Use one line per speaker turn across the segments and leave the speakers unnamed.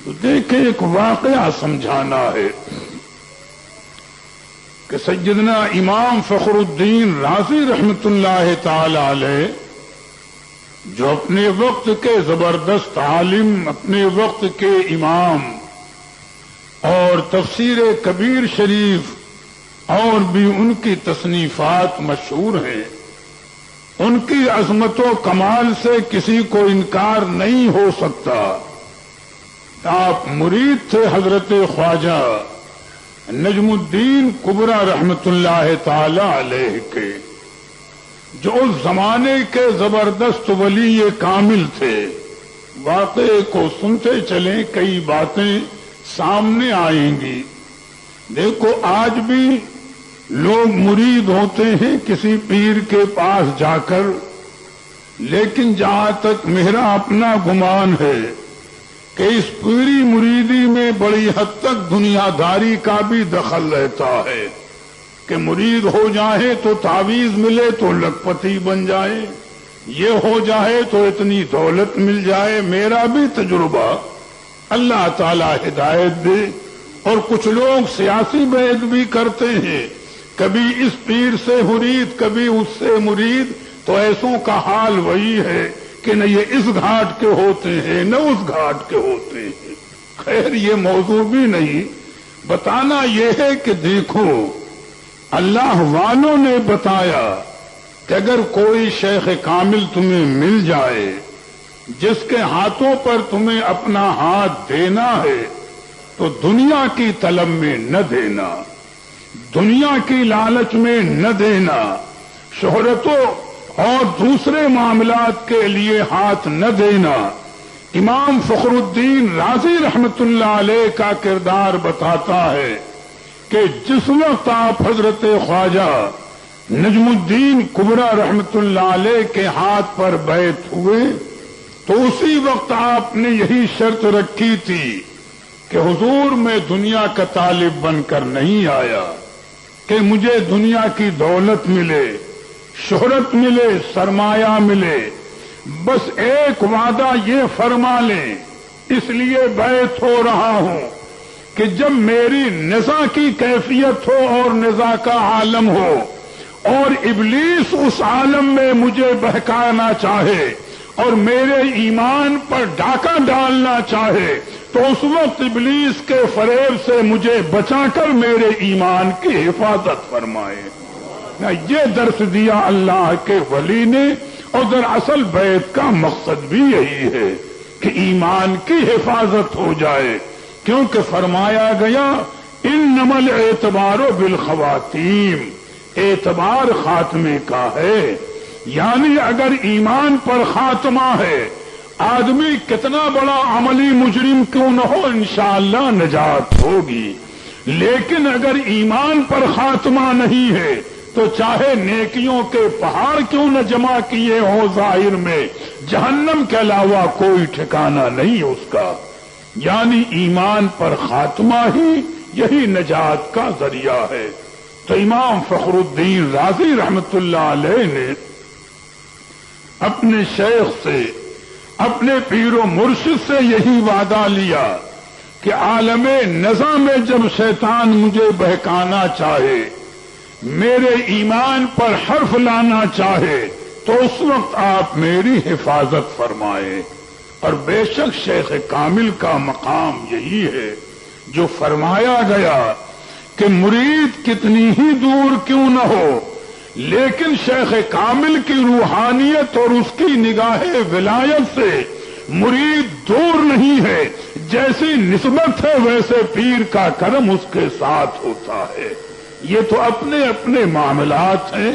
تو دیکھیں ایک واقعہ سمجھانا ہے کہ سیدنا امام فخر الدین رازی رحمت اللہ تعالی علیہ جو اپنے وقت کے زبردست عالم، اپنے وقت کے امام اور تفسیر کبیر شریف اور بھی ان کی تصنیفات مشہور ہیں، ان کی عظمت و کمال سے کسی کو انکار نہیں ہو سکتا۔ آپ مرید تھے حضرت خواجہ نجم الدین کبرا رحمت اللہ تعالی علیہ کے، جو اس زمانے کے زبردست ولی کامل تھے۔ واقعے کو سنتے چلیں، کئی باتیں سامنے آئیں گی۔ دیکھو آج بھی لوگ مرید ہوتے ہیں کسی پیر کے پاس جا کر، لیکن جہاں تک میرا اپنا گمان ہے کہ اس پوری مریدی میں بڑی حد تک دنیا داری کا بھی دخل رہتا ہے کہ مرید ہو جائے تو تعویذ ملے تو لکھپتی بن جائے، یہ ہو جائے تو اتنی دولت مل جائے۔ میرا بھی تجربہ، اللہ تعالی ہدایت دے۔ اور کچھ لوگ سیاسی بیعت بھی کرتے ہیں، کبھی اس پیر سے مرید کبھی اس سے مرید، تو ایسوں کا حال وہی ہے کہ نہ یہ اس گھاٹ کے ہوتے ہیں نہ اس گھاٹ کے ہوتے ہیں۔ خیر یہ موضوع بھی نہیں، بتانا یہ ہے کہ دیکھو اللہ والوں نے بتایا کہ اگر کوئی شیخ کامل تمہیں مل جائے جس کے ہاتھوں پر تمہیں اپنا ہاتھ دینا ہے تو دنیا کی طلب میں نہ دینا، دنیا کی لالچ میں نہ دینا، شہرتوں اور دوسرے معاملات کے لیے ہاتھ نہ دینا۔ امام فخر الدین رازی رحمت اللہ علیہ کا کردار بتاتا ہے کہ جس وقت آپ حضرت خواجہ نجم الدین کبرا رحمت اللہ علیہ کے ہاتھ پر بیعت ہوئے تو اسی وقت آپ نے یہی شرط رکھی تھی کہ حضور میں دنیا کا طالب بن کر نہیں آیا کہ مجھے دنیا کی دولت ملے، شہرت ملے، سرمایہ ملے، بس ایک وعدہ یہ فرما لیں، اس لیے بیعت ہو رہا ہوں کہ جب میری نزا کی کیفیت ہو اور نزا کا عالم ہو اور ابلیس اس عالم میں مجھے بہکانا چاہے اور میرے ایمان پر ڈاکہ ڈالنا چاہے تو اس وقت ابلیس کے فریب سے مجھے بچا کر میرے ایمان کی حفاظت فرمائے۔ یہ درس دیا اللہ کے ولی نے، اور دراصل بیعت کا مقصد بھی یہی ہے کہ ایمان کی حفاظت ہو جائے، کیونکہ فرمایا گیا انما الاعتبار بالخواتیم، اعتبار خاتمے کا ہے، یعنی اگر ایمان پر خاتمہ ہے آدمی کتنا بڑا عملی مجرم کیوں نہ ہو انشاءاللہ نجات ہوگی، لیکن اگر ایمان پر خاتمہ نہیں ہے تو چاہے نیکیوں کے پہاڑ کیوں نہ جمع کیے ہوں ظاہر میں، جہنم کے علاوہ کوئی ٹھکانہ نہیں اس کا۔ یعنی ایمان پر خاتمہ ہی یہی نجات کا ذریعہ ہے۔ تو امام فخر الدین رازی رحمت اللہ علیہ نے اپنے شیخ سے، اپنے پیر و مرشد سے یہی وعدہ لیا کہ عالم نزا میں جب شیطان مجھے بہکانا چاہے، میرے ایمان پر حرف لانا چاہے تو اس وقت آپ میری حفاظت فرمائے۔ اور بے شک شیخ کامل کا مقام یہی ہے جو فرمایا گیا کہ مرید کتنی ہی دور کیوں نہ ہو لیکن شیخ کامل کی روحانیت اور اس کی نگاہ ولایت سے مرید دور نہیں ہے، جیسی نسبت ہے ویسے پیر کا کرم اس کے ساتھ ہوتا ہے۔ یہ تو اپنے اپنے معاملات ہیں،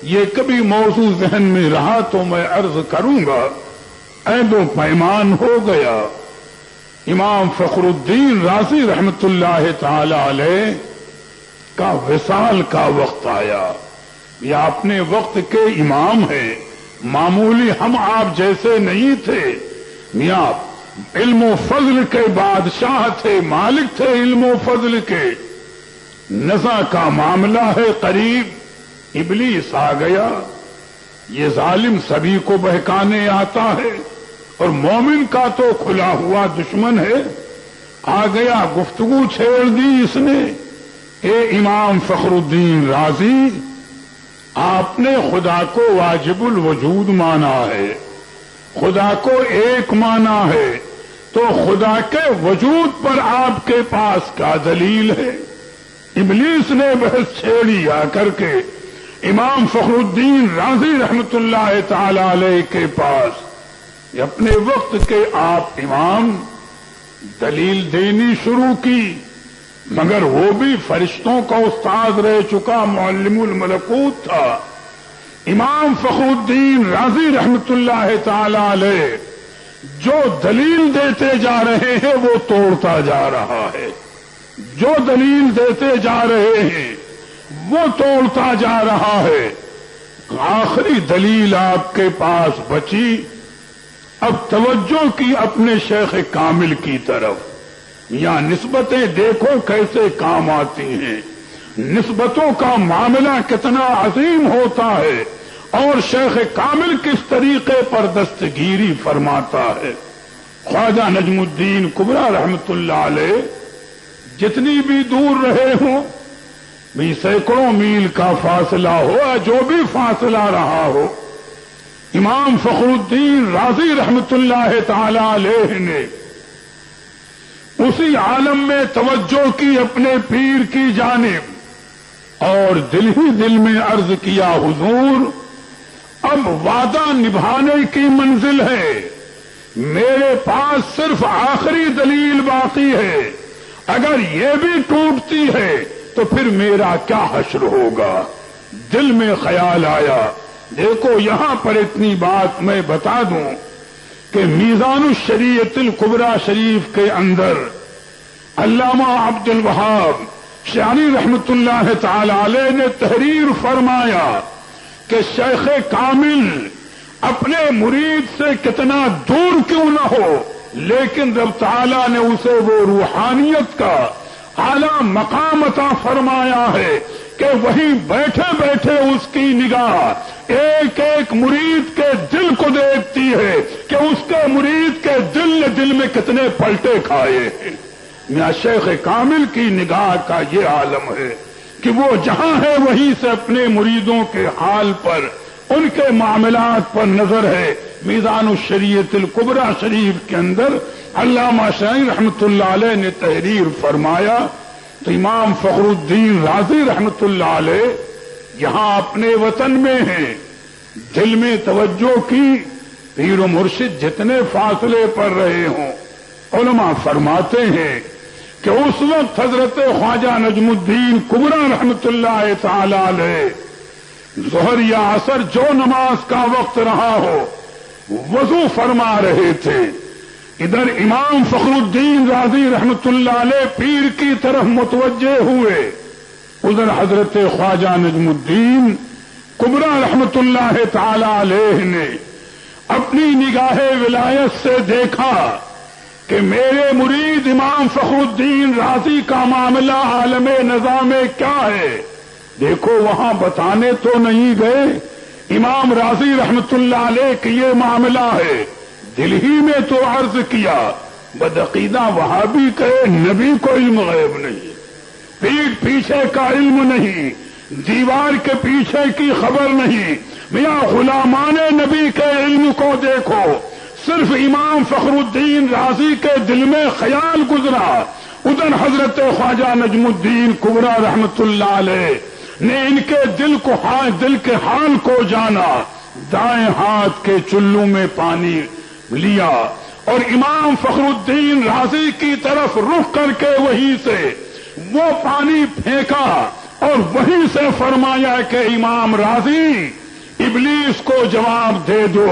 یہ کبھی موضوع ذہن میں رہا تو میں عرض کروں گا۔ عہد و پیمان ہو گیا، امام فخر الدین رازی رحمت اللہ تعالی علیہ کا وصال کا وقت آیا۔ یہ اپنے وقت کے امام ہیں، معمولی ہم آپ جیسے نہیں تھے، میاں علم و فضل کے بادشاہ تھے، مالک تھے علم و فضل کے۔ نزا کا معاملہ ہے قریب، ابلیس آ گیا، یہ ظالم سبھی کو بہکانے آتا ہے اور مومن کا تو کھلا ہوا دشمن ہے۔ آ گیا گفتگو چھیڑ دی اس نے، اے امام فخر الدین رازی، آپ نے خدا کو واجب الوجود مانا ہے، خدا کو ایک مانا ہے، تو خدا کے وجود پر آپ کے پاس کیا دلیل ہے؟ ابلیس نے بحث چھیڑی آ کر کے امام فخر الدین رازی رحمت اللہ تعالی علیہ کے پاس، اپنے وقت کے آپ امام، دلیل دینی شروع کی، مگر وہ بھی فرشتوں کا استاد رہ چکا معلم الملکوت تھا۔ امام فخر الدین رازی رحمت اللہ تعالی علیہ جو دلیل دیتے جا رہے ہیں وہ توڑتا جا رہا ہے، جو دلیل دیتے جا رہے ہیں وہ توڑتا جا رہا ہے۔ آخری دلیل آپ کے پاس بچی، اب توجہ کی اپنے شیخ کامل کی طرف۔ یا نسبتیں دیکھو کیسے کام آتی ہیں، نسبتوں کا معاملہ کتنا عظیم ہوتا ہے، اور شیخ کامل کس طریقے پر دستگیری فرماتا ہے۔ خواجہ نجم الدین کبرا رحمت اللہ علیہ جتنی بھی دور رہے ہوں، بھی سینکڑوں میل کا فاصلہ ہو یا جو بھی فاصلہ رہا ہو، امام فخر الدین رازی رحمت اللہ تعالی علیہ نے اسی عالم میں توجہ کی اپنے پیر کی جانب، اور دل ہی دل میں عرض کیا، حضور اب وعدہ نبھانے کی منزل ہے، میرے پاس صرف آخری دلیل باقی ہے، اگر یہ بھی ٹوٹتی ہے تو پھر میرا کیا حشر ہوگا۔ دل میں خیال آیا، دیکھو یہاں پر اتنی بات میں بتا دوں کہ میزان الشریعت الکبریٰ شریف کے اندر علامہ عبد الوہاب شیعانی رحمت اللہ تعالی علیہ نے تحریر فرمایا کہ شیخ کامل اپنے مرید سے کتنا دور کیوں نہ ہو، لیکن رب تعالیٰ نے اسے وہ روحانیت کا اعلیٰ مقام عطا فرمایا ہے کہ وہیں بیٹھے بیٹھے اس کی نگاہ ایک ایک مرید کے دل کو دیکھتی ہے کہ اس کے مرید کے دل نے دل میں کتنے پلٹے کھائے ہیں۔ میاں شیخ کامل کی نگاہ کا یہ عالم ہے کہ وہ جہاں ہے وہیں سے اپنے مریدوں کے حال پر، ان کے معاملات پر نظر ہے۔ میزان الشریعت الکبریٰ شریف کے اندر علامہ شیعانی رحمت اللہ علیہ نے تحریر فرمایا تو امام فخر الدین رازی رحمت اللہ علیہ یہاں اپنے وطن میں ہیں، دل میں توجہ کی، پیر و مرشد جتنے فاصلے پر رہے ہوں، علماء فرماتے ہیں کہ اس وقت حضرت خواجہ نجم الدین کبرا رحمت اللہ تعالی علیہ ظہر یا عصر جو نماز کا وقت رہا ہو وضو فرما رہے تھے، ادھر امام فخر الدین رازی رحمت اللہ علیہ پیر کی طرف متوجہ ہوئے، ادھر حضرت خواجہ نجم الدین کبرا رحمت اللہ تعالی علیہ نے اپنی نگاہ ولایت سے دیکھا کہ میرے مرید امام فخر الدین رازی کا معاملہ عالم نظام کیا ہے۔ دیکھو وہاں بتانے تو نہیں گئے امام رازی رحمت اللہ علیہ کہ یہ معاملہ ہے، دل ہی میں تو عرض کیا، بدعقیدہ وہاں بھی کہے نبی کو علم غیب نہیں، پیٹھ پیچھے کا علم نہیں، دیوار کے پیچھے کی خبر نہیں، میاں غلامان نبی کے علم کو دیکھو۔ صرف امام فخر الدین رازی کے دل میں خیال گزرا، ادھر حضرت خواجہ نجم الدین کبرا رحمت اللہ علیہ نے ان کے دل کے حال کو جانا، دائیں ہاتھ کے چلو میں پانی لیا اور امام فخر الدین رازی کی طرف رخ کر کے وہیں سے وہ پانی پھینکا اور وہیں سے فرمایا کہ امام رازی ابلیس کو جواب دے دو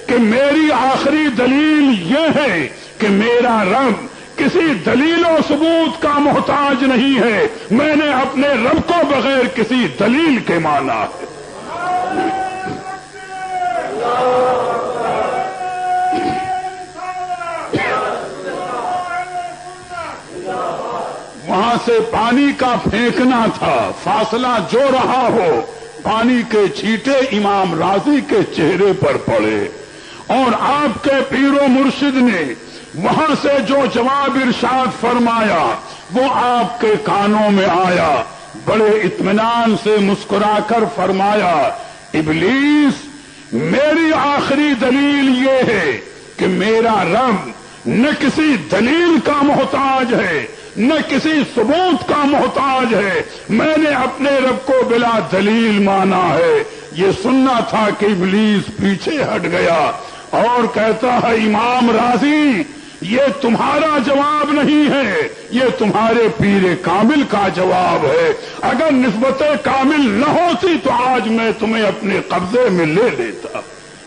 کہ میری آخری دلیل یہ ہے کہ میرا رب کسی دلیل و ثبوت کا محتاج نہیں ہے، میں نے اپنے رب کو بغیر کسی دلیل کے مانا ہے۔ وہاں سے پانی کا پھینکنا تھا، فاصلہ جو رہا ہو، پانی کے چھینٹے امام رازی کے چہرے پر پڑے اور آپ کے پیر و مرشد نے وہاں سے جو جواب ارشاد فرمایا وہ آپ کے کانوں میں آیا. بڑے اطمینان سے مسکرا کر فرمایا ابلیس میری آخری دلیل یہ ہے کہ میرا رب نہ کسی دلیل کا محتاج ہے نہ کسی ثبوت کا محتاج ہے. میں نے اپنے رب کو بلا دلیل مانا ہے. یہ سننا تھا کہ ابلیس پیچھے ہٹ گیا اور کہتا ہے امام راضی یہ تمہارا جواب نہیں ہے یہ تمہارے پیر کامل کا جواب ہے. اگر نسبت کامل نہ ہوتی تو آج میں تمہیں اپنے قبضے میں لے لیتا.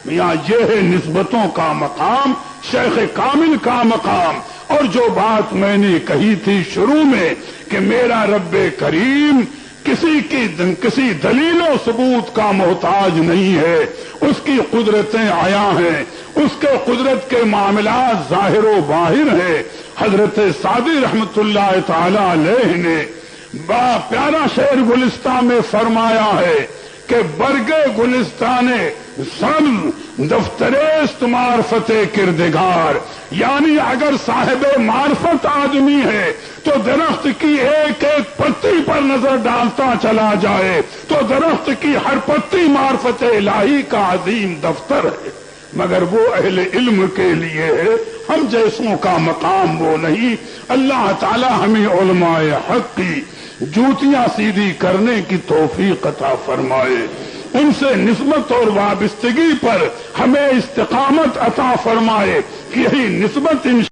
میاں یہ ہے نسبتوں کا مقام شیخ کامل کا مقام. اور جو بات میں نے کہی تھی شروع میں کہ میرا رب کریم کسی دلیل و ثبوت کا محتاج نہیں ہے. اس کی قدرتیں عیاں ہیں اس کے قدرت کے معاملات ظاہر و باہر ہیں. حضرت سعدی رحمت اللہ تعالی علیہ نے بڑا پیارا شعر گلستان میں فرمایا ہے کہ برگے گلستان سب دفتریست معرفت کردگار. یعنی اگر صاحب معرفت آدمی ہے تو درخت کی ایک ایک پتی پر نظر ڈالتا چلا جائے تو درخت کی ہر پتی معرفت الہی کا عظیم دفتر ہے. مگر وہ اہل علم کے لیے ہے ہم جیسوں کا مقام وہ نہیں. اللہ تعالی ہمیں علماء حق کی جوتیاں سیدھی کرنے کی توفیق عطا فرمائے. ان سے نسبت اور وابستگی پر ہمیں استقامت عطا فرمائے کہ یہی نسبت